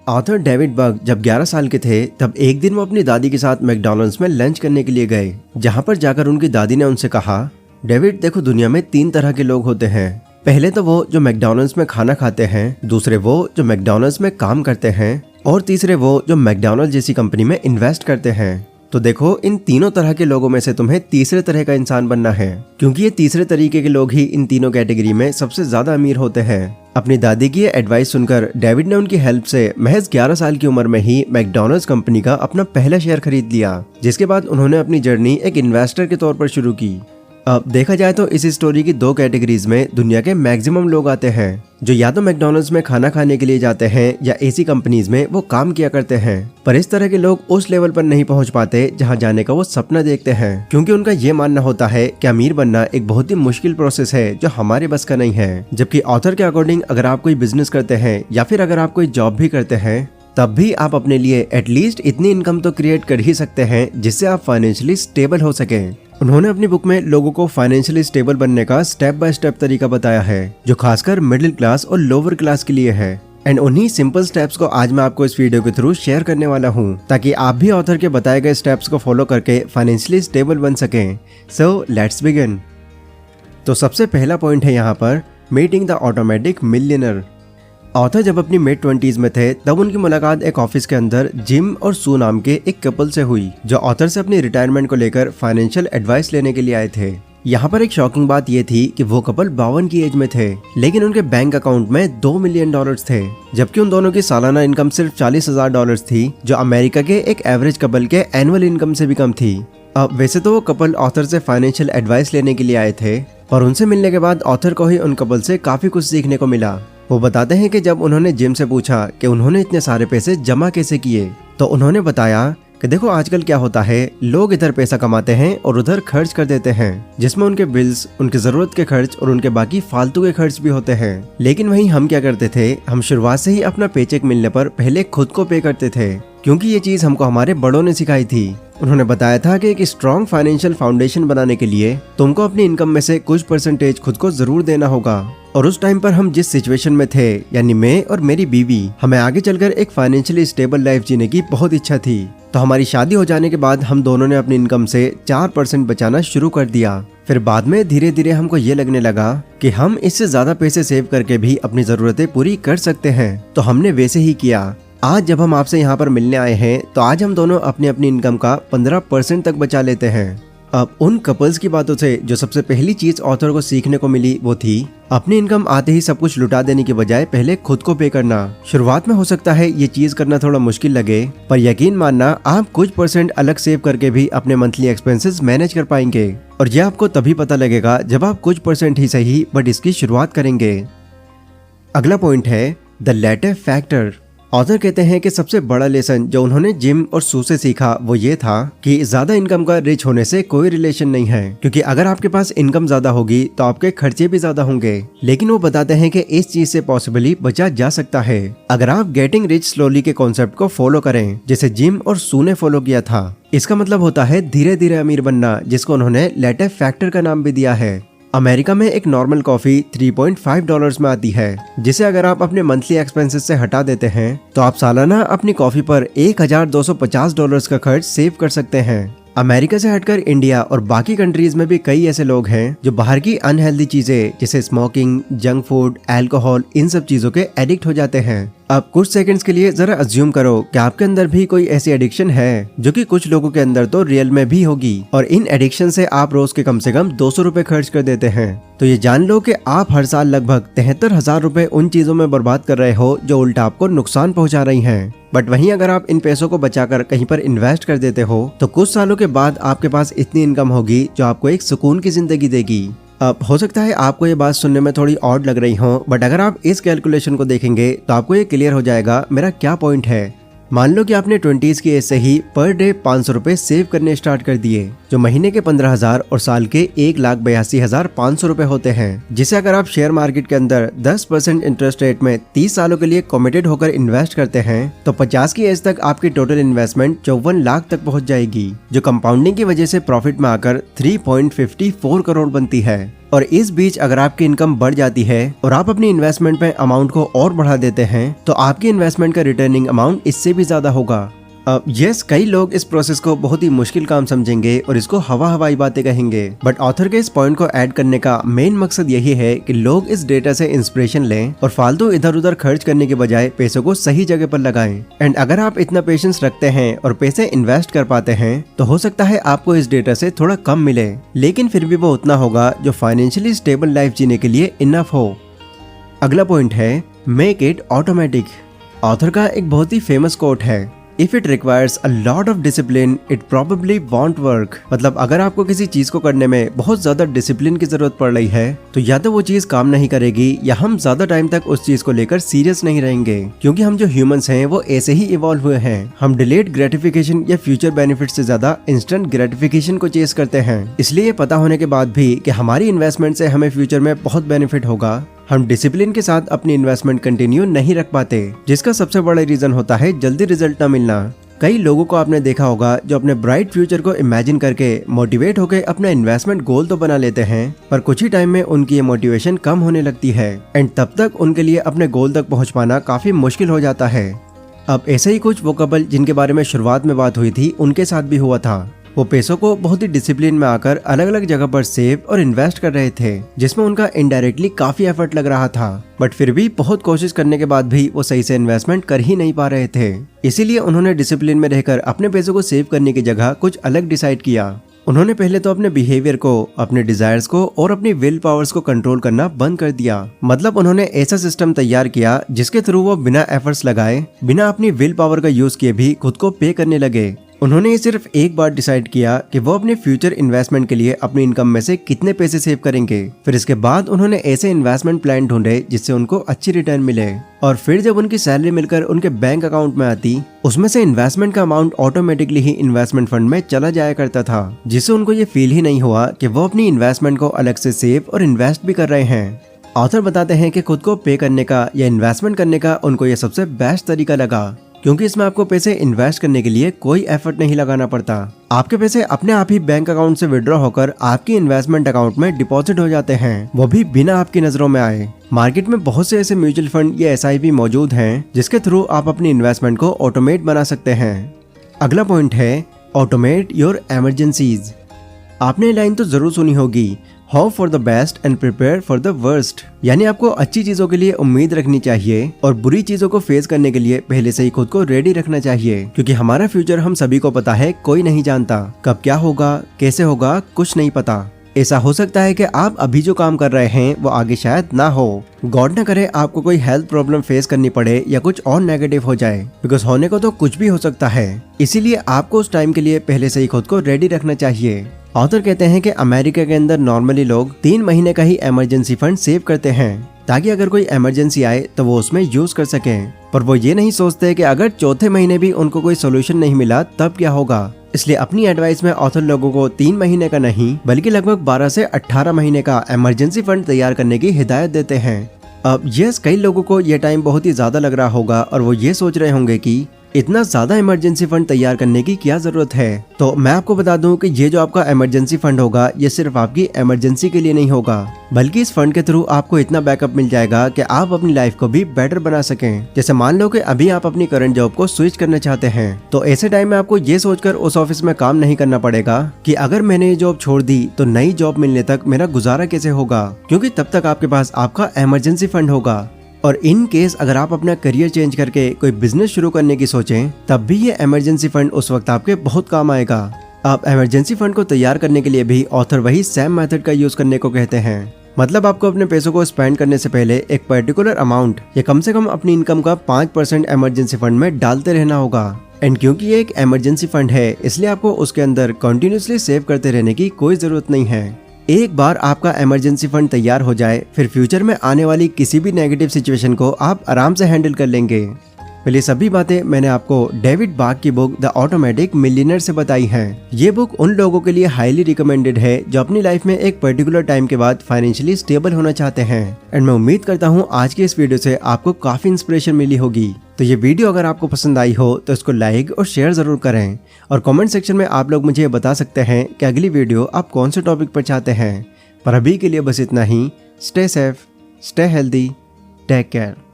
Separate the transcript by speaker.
Speaker 1: Author David bug जब 11 साल के थे तब एक दिन वो अपनी दादी के साथ मैकडॉनल्ड्स में लंच करने के लिए गए। जहां पर जाकर उनकी दादी ने उनसे कहा, डेविड देखो, दुनिया में 3 तरह के लोग होते हैं। पहले तो वो जो मैकडॉनल्ड्स में खाना खाते हैं, दूसरे वो जो मैकडॉनल्ड्स में काम करते हैं और तीसरे वो जो मैकडॉनल्ड्स जैसी कंपनी में इन्वेस्ट करते हैं। तो देखो, इन तीनों तरह के लोगों में से तुम्हें तीसरे तरह का इंसान बनना है, क्योंकि ये तीसरे तरीके के लोग ही इन तीनों कैटेगरी में सबसे ज्यादा अमीर होते हैं। अपनी दादी की एडवाइस सुनकर डेविड ने उनकी हेल्प से महज 11 साल की उम्र में ही मैकडॉनल्ड्स कंपनी का अपना पहला शेयर खरीद लिया, जिसके बाद उन्होंने अपनी जर्नी एक इन्वेस्टर के तौर पर शुरू की। अब देखा जाए तो इस स्टोरी की 2 कैटेगरीज में दुनिया के मैक्सिमम लोग आते हैं, जो या तो मैकडॉनल्ड्स में खाना खाने के लिए जाते हैं या ऐसी कंपनीज में वो काम किया करते हैं। पर इस तरह के लोग उस लेवल पर नहीं पहुंच पाते जहां जाने का वो सपना देखते हैं, क्योंकि उनका ये मानना होता है कि अमीर बनना एक बहुत ही मुश्किल प्रोसेस है जो हमारे बस का नहीं है। जबकि ऑथर के अकॉर्डिंग अगर आप कोई बिजनेस करते हैं या फिर अगर आप कोई जॉब भी करते हैं, तब भी आप अपने लिए एटलीस्ट इतनी इनकम तो क्रिएट कर ही सकते हैं जिससे आप फाइनेंशियली स्टेबल हो सके। उन्होंने अपनी बुक में लोगों को फाइनेंशियली स्टेबल बनने का स्टेप बाय स्टेप तरीका बताया है, जो खासकर मिडिल क्लास और लोअर क्लास के लिए है। एंड उन्हीं सिंपल स्टेप्स को आज मैं आपको इस वीडियो के थ्रू शेयर करने वाला हूँ, ताकि आप भी ऑथर के बताए गए स्टेप्स को फॉलो करके फाइनेंशियली स्टेबल बन सकें। So let's begin. तो सबसे पहला पॉइंट है यहाँ पर meeting the automatic millionaire. Author जब अपनी मिड 20s में थे तब उनकी मुलाकात एक ऑफिस के अंदर जिम और सू नाम के एक कपल से हुई, जो ऑथर से अपनी रिटायरमेंट को लेकर फाइनेंशियल एडवाइस लेने के लिए आए थे। यहाँ पर एक शॉकिंग बात ये थी कि वो कपल 52 की एज में थे, लेकिन उनके बैंक अकाउंट में $2 मिलियन थे, जबकि उन दोनों की सालाना इनकम सिर्फ $40,000 थी, जो अमेरिका के एक एवरेज कपल के एनुअल इनकम से भी कम थी। अब वैसे तो वो कपल ऑथर से फाइनेंशियल एडवाइस लेने के लिए आए थे, और उनसे मिलने के बाद ऑथर को ही उन कपल से काफी कुछ सीखने को मिला। वो बताते हैं कि जब उन्होंने जिम से पूछा कि उन्होंने इतने सारे पैसे जमा कैसे किए, तो उन्होंने बताया कि देखो, आजकल क्या होता है, लोग इधर पैसा कमाते हैं और उधर खर्च कर देते हैं, जिसमें उनके बिल्स, उनकी जरूरत के खर्च और उनके बाकी फालतू के खर्च भी होते हैं। लेकिन वहीं हम क्या करते थे, हम शुरुआत से ही अपना पेचेक मिलने पर पहले खुद को पे करते थे, क्योंकि ये चीज हमको हमारे बड़ों ने सिखाई थी। उन्होंने बताया था कि एक स्ट्रॉन्ग फाइनेंशियल फाउंडेशन बनाने के लिए तुमको अपनी इनकम में से कुछ परसेंटेज खुद को जरूर देना होगा। और उस टाइम पर हम जिस सिचुएशन में थे, यानी मैं और मेरी बीवी, हमें आगे चलकर एक फाइनेंशियली स्टेबल लाइफ जीने की बहुत इच्छा थी। तो हमारी शादी हो जाने के बाद हम दोनों ने अपनी इनकम से 4% बचाना शुरू कर दिया। फिर बाद में धीरे धीरे हमको ये लगने लगा कि हम इससे ज्यादा पैसे सेव करके भी अपनी जरूरतें पूरी कर सकते हैं, तो हमने वैसे ही किया। आज जब हम आपसे यहाँ पर मिलने आए हैं, तो आज हम दोनों अपनी अपनी इनकम का 15% तक बचा लेते हैं। अब उन कपल्स की बातों से जो सबसे पहली चीज ऑथर को सीखने को मिली वो थी अपनी इनकम आते ही सब कुछ लुटा देने के बजाय पहले खुद को पे करना। शुरुआत में हो सकता है ये चीज करना थोड़ा मुश्किल लगे, पर यकीन मानना आप कुछ % अलग सेव करके भी अपने मंथली एक्सपेंसेस मैनेज कर पाएंगे। और ये आपको तभी पता लगेगा जब आप कुछ % ही सही बट इसकी शुरुआत करेंगे। अगला पॉइंट है द लेटर फैक्टर। ऑथर कहते हैं कि सबसे बड़ा लेसन जो उन्होंने जिम और सू से सीखा वो ये था कि ज्यादा इनकम का रिच होने से कोई रिलेशन नहीं है, क्योंकि अगर आपके पास इनकम ज्यादा होगी तो आपके खर्चे भी ज्यादा होंगे। लेकिन वो बताते हैं कि इस चीज से पॉसिबली बचा जा सकता है अगर आप गेटिंग रिच स्लोली के कॉन्सेप्ट को फॉलो करें, जैसे जिम और सू ने फॉलो किया था। इसका मतलब होता है धीरे धीरे अमीर बनना, जिसको उन्होंने लेटर फैक्टर का नाम भी दिया है। अमेरिका में एक नॉर्मल कॉफी $3.5 में आती है, जिसे अगर आप अपने मंथली एक्सपेंसेस से हटा देते हैं तो आप सालाना अपनी कॉफी पर $1,250 का खर्च सेव कर सकते हैं। अमेरिका से हटकर इंडिया और बाकी कंट्रीज में भी कई ऐसे लोग हैं जो बाहर की अनहेल्दी चीजें जैसे स्मोकिंग, जंक फूड, अल्कोहल, इन सब चीजों के एडिक्ट हो जाते हैं। अब कुछ सेकंड्स के लिए जरा अज्यूम करो कि आपके अंदर भी कोई ऐसी एडिक्शन है, जो कि कुछ लोगों के अंदर तो रियल में भी होगी, और इन एडिक्शन से आप रोज के कम से कम 200 रुपए खर्च कर देते हैं। तो ये जान लो कि आप हर साल लगभग 73,000 रुपए उन चीजों में बर्बाद कर रहे हो जो उल्टा आपको नुकसान पहुंचा रही हैं। बट वहीं अगर आप इन पैसों को बचाकर कहीं पर इन्वेस्ट कर देते हो तो कुछ सालों के बाद आपके पास इतनी इनकम होगी जो आपको एक सुकून की जिंदगी देगी। अब हो सकता है आपको ये बात सुनने में थोड़ी ऑड लग रही हो, बट अगर आप इस कैलकुलेशन को देखेंगे तो आपको ये क्लियर हो जाएगा मेरा क्या पॉइंट है। मान लो कि आपने 20s की एज से ही पर डे 500 रुपए सेव करने स्टार्ट कर दिए, जो महीने के 15,000 और साल के 1,82,500 रुपए होते हैं, जिसे अगर आप शेयर मार्केट के अंदर 10% इंटरेस्ट रेट में 30 सालों के लिए कमिटेड होकर इन्वेस्ट करते हैं तो 50 की एज तक आपकी टोटल इन्वेस्टमेंट 54 लाख तक पहुंच जाएगी, जो कंपाउंडिंग की वजह से प्रॉफिट में आकर 3.54 करोड़ बनती है। और इस बीच अगर आपकी इनकम बढ़ जाती है और आप अपनी इन्वेस्टमेंट में अमाउंट को और बढ़ा देते हैं तो आपकी इन्वेस्टमेंट का रिटर्निंग अमाउंट इससे भी ज्यादा होगा। अब कई लोग इस प्रोसेस को बहुत ही मुश्किल काम समझेंगे और इसको हवाई बातें कहेंगे, बट ऑथर के इस पॉइंट को ऐड करने का मेन मकसद यही है कि लोग इस डेटा से इंस्पिरेशन लें और फालतू इधर उधर खर्च करने के बजाय पैसों को सही जगह पर लगाएं। एंड अगर आप इतना पेशेंस रखते हैं और पैसे इन्वेस्ट कर पाते हैं तो हो सकता है आपको इस डेटा से थोड़ा कम मिले, लेकिन फिर भी वो उतना होगा जो फाइनेंशियली स्टेबल लाइफ जीने के लिए इनफ हो। अगला पॉइंट है मेक इट ऑटोमेटिक। ऑथर का एक बहुत ही फेमस कोट है, If it requires a lot of discipline, it probably won't work। मतलब अगर आपको किसी चीज को करने में बहुत ज्यादा डिसिप्लिन की जरूरत पड़ रही है तो या तो वो चीज काम नहीं करेगी या हम ज्यादा टाइम तक उस चीज को लेकर सीरियस नहीं रहेंगे, क्योंकि हम जो ह्यूमंस हैं वो ऐसे ही इवॉल्व हुए हैं। हम डिलेड ग्रेटिफिकेशन या फ्यूचर बेनिफिट से ज्यादा इंस्टेंट ग्रेटिफिकेशन को चेस करते हैं। इसलिए पता होने के बाद भी कि हमारी इन्वेस्टमेंट से हमें फ्यूचर में बहुत बेनिफिट होगा, हम डिसिप्लिन के साथ अपनी इन्वेस्टमेंट कंटिन्यू नहीं रख पाते, जिसका सबसे बड़ा रीजन होता है जल्दी रिजल्ट न मिलना। कई लोगों को आपने देखा होगा जो अपने ब्राइट फ्यूचर को इमेजिन करके मोटिवेट होकर अपना इन्वेस्टमेंट गोल तो बना लेते हैं, पर कुछ ही टाइम में उनकी ये मोटिवेशन कम होने लगती है एंड तब तक उनके लिए अपने गोल तक पहुंच पाना काफी मुश्किल हो जाता है। अब ऐसे ही कुछ वो कपल जिनके बारे में शुरुआत में बात हुई थी उनके साथ भी हुआ था। वो पैसों को बहुत ही डिसिप्लिन में आकर अलग अलग जगह पर सेव और इन्वेस्ट कर रहे थे, जिसमें उनका इनडायरेक्टली काफी एफर्ट लग रहा था, बट फिर भी बहुत कोशिश करने के बाद भी वो सही से इन्वेस्टमेंट कर ही नहीं पा रहे थे। इसीलिए उन्होंने डिसिप्लिन में रहकर अपने पैसों को सेव करने की जगह कुछ अलग डिसाइड किया। उन्होंने पहले तो अपने बिहेवियर को, अपने डिजायर्स को और अपनी विल पावर्स को कंट्रोल करना बंद कर दिया। मतलब उन्होंने ऐसा सिस्टम तैयार किया जिसके थ्रू वो बिना एफर्ट्स लगाए, बिना अपनी विल पावर का यूज किए भी खुद को पे करने लगे। उन्होंने ये सिर्फ एक बार डिसाइड किया कि वो अपने फ्यूचर इन्वेस्टमेंट के लिए अपनी इनकम में से कितने पैसे सेव करेंगे। फिर इसके बाद उन्होंने ऐसे इन्वेस्टमेंट प्लान ढूंढे जिससे उनको अच्छी रिटर्न मिले, और फिर जब उनकी सैलरी मिलकर उनके बैंक अकाउंट में आती, उसमें से इन्वेस्टमेंट का अमाउंट ऑटोमेटिकली ही इन्वेस्टमेंट फंड में चला जाया करता था, जिससे उनको ये फील ही नहीं हुआ कि वो अपनी इन्वेस्टमेंट को अलग से सेव और इन्वेस्ट भी कर रहे हैं। ऑथर बताते हैं कि खुद को पे करने का या इन्वेस्टमेंट करने का उनको ये सबसे बेस्ट तरीका लगा, क्योंकि इसमें आपको पैसे इन्वेस्ट करने के लिए कोई एफर्ट नहीं लगाना पड़ता। आपके पैसे अपने आप ही बैंक अकाउंट से विड्रॉ होकर आपकी इन्वेस्टमेंट अकाउंट में डिपॉजिट हो जाते हैं, वो भी बिना आपकी नजरों में आए। मार्केट में बहुत से ऐसे म्यूचुअल फंड या SIP मौजूद हैं जिसके थ्रू आप अपनी इन्वेस्टमेंट को ऑटोमेट बना सकते हैं। अगला पॉइंट है ऑटोमेट योर इमरजेंसीज। आपने लाइन तो जरूर सुनी होगी, hope for the best and prepare for the worst. यानी आपको अच्छी चीजों के लिए उम्मीद रखनी चाहिए और बुरी चीजों को फेस करने के लिए पहले से ही खुद को रेडी रखना चाहिए, क्योंकि हमारा फ्यूचर हम सभी को पता है, कोई नहीं जानता कब क्या होगा, कैसे होगा, कुछ नहीं पता। ऐसा हो सकता है कि आप अभी जो काम कर रहे हैं वो आगे शायद ना हो। गॉड न करे आपको कोई हेल्थ प्रॉब्लम फेस करनी पड़े या कुछ और नेगेटिव हो जाए, बिकॉज होने को तो कुछ भी हो सकता है। इसीलिए आपको उस टाइम के लिए पहले से ही खुद को रेडी रखना चाहिए। ऑथर कहते हैं कि अमेरिका के अंदर नॉर्मली लोग 3 महीने का ही इमरजेंसी फंड सेव करते हैं, ताकि अगर कोई इमरजेंसी आए तो वो उसमें यूज कर सकें। पर वो ये नहीं सोचते कि अगर चौथे महीने भी उनको कोई सोल्यूशन नहीं मिला तब क्या होगा। इसलिए अपनी एडवाइस में ऑथर लोगों को 3 महीने का नहीं बल्कि लगभग 12 से 18 महीने का इमरजेंसी फंड तैयार करने की हिदायत देते हैं। अब कई लोगों को ये टाइम बहुत ही ज्यादा लग रहा होगा और वो ये सोच रहे होंगे कि इतना ज्यादा इमरजेंसी फंड तैयार करने की क्या जरूरत है। तो मैं आपको बता दूं कि ये जो आपका इमरजेंसी फंड होगा ये सिर्फ आपकी इमरजेंसी के लिए नहीं होगा, बल्कि इस फंड के थ्रू आपको इतना बैकअप मिल जाएगा कि आप अपनी लाइफ को भी बेटर बना सकें। जैसे मान लो कि अभी आप अपनी करंट जॉब को स्विच करना चाहते हैं, तो ऐसे टाइम में आपको ये सोचकर उस ऑफिस में काम नहीं करना पड़ेगा कि अगर मैंने ये जॉब छोड़ दी तो नई जॉब मिलने तक मेरा गुजारा कैसे होगा, क्योंकि तब तक आपके पास आपका इमरजेंसी फंड होगा। और इन केस अगर आप अपना करियर चेंज करके कोई बिजनेस शुरू करने की सोचें, तब भी ये इमरजेंसी फंड उस वक्त आपके बहुत काम आएगा। आप इमरजेंसी फंड को तैयार करने के लिए भी ऑथर वही सेम मेथड का यूज करने को कहते हैं। मतलब आपको अपने पैसों को स्पेंड करने से पहले एक पर्टिकुलर अमाउंट या कम से कम अपनी इनकम का 5% इमरजेंसी फंड में डालते रहना होगा। एंड क्योंकि ये एक इमरजेंसी फंड है, इसलिए आपको उसके अंदर कंटिन्यूसली सेव करते रहने की कोई जरूरत नहीं है। एक बार आपका इमरजेंसी फंड तैयार हो जाए, फिर फ्यूचर में आने वाली किसी भी नेगेटिव सिचुएशन को आप आराम से हैंडल कर लेंगे। पहले सभी बातें मैंने आपको डेविड बार्क की बुक द ऑटोमेटिक मिलियनेयर से बताई हैं। ये बुक उन लोगों के लिए हाईली रिकमेंडेड है जो अपनी लाइफ में एक पर्टिकुलर टाइम के बाद फाइनेंशियली स्टेबल होना चाहते हैं। एंड मैं उम्मीद करता हूँ आज की इस वीडियो से आपको काफी इंस्पिरेशन मिली होगी। तो ये वीडियो अगर आपको पसंद आई हो तो इसको लाइक और शेयर जरूर करें, और कमेंट सेक्शन में आप लोग मुझे बता सकते हैं कि अगली वीडियो आप कौन से टॉपिक पर चाहते हैं। पर अभी के लिए बस इतना ही। Stay safe, stay healthy, take care.